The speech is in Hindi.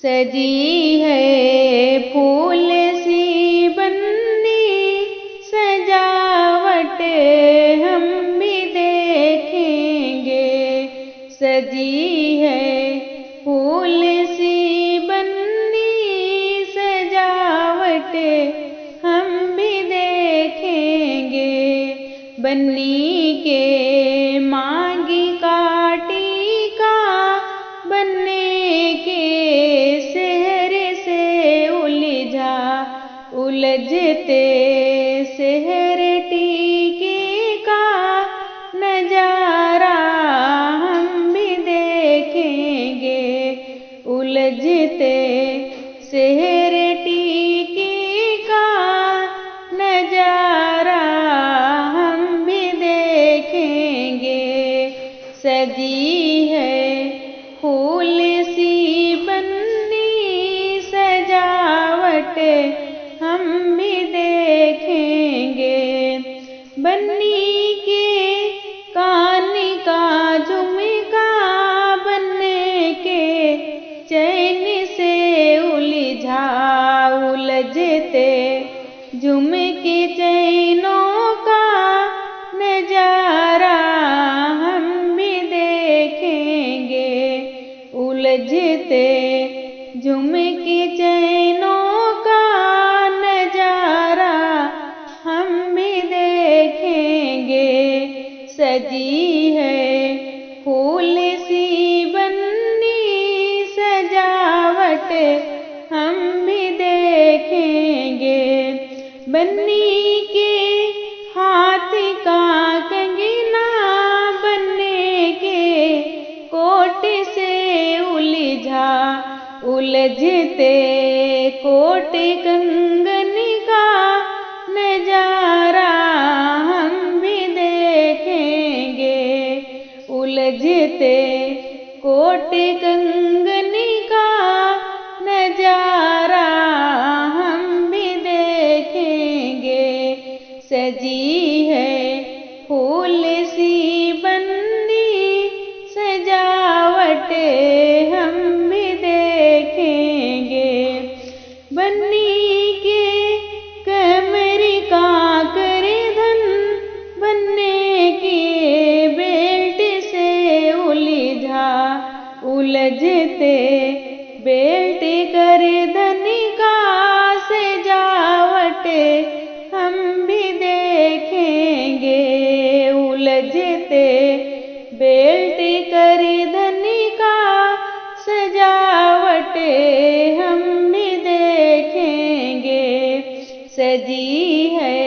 सजी है फूल सी बन्नी सजावट हम भी देखेंगे। सजी है फूल सी बन्नी सजावट हम भी देखेंगे। बन्नी के मांगी काटी का बनने के सेहर से उलझते सेहर टीके का नजारा हम भी देखेंगे। उलझते सेहर टीके का नजारा हम भी देखेंगे। सजी है फूल सी बन्नी सजावट हम भी देखेंगे। बन्नी के कान का झुमका बनने के चैन से उलझते झुमके चैनों का नजारा हम भी देखेंगे। उलझते झुमके चैनों का नजारा हम भी देखेंगे। सजी है फूल सी बन्नी सजावट हम भी देखेंगे। बन्नी के हाथ का कंगना बनने के कोट से उलझते कोट कंगन का नजारा हम भी देखेंगे। उलझते कोट कंगन का नजारा हम भी देखेंगे। सजी है फूल सी बन्नी सजावट हम भी देखेंगे। बन्नी के कमर का करधन बनने के बेल्ट से उलझते बेल्ट करधन का सजावट हम भी देखेंगे। उलझते बेल्ट करधन का सजावट हम भी देखेंगे। सजी है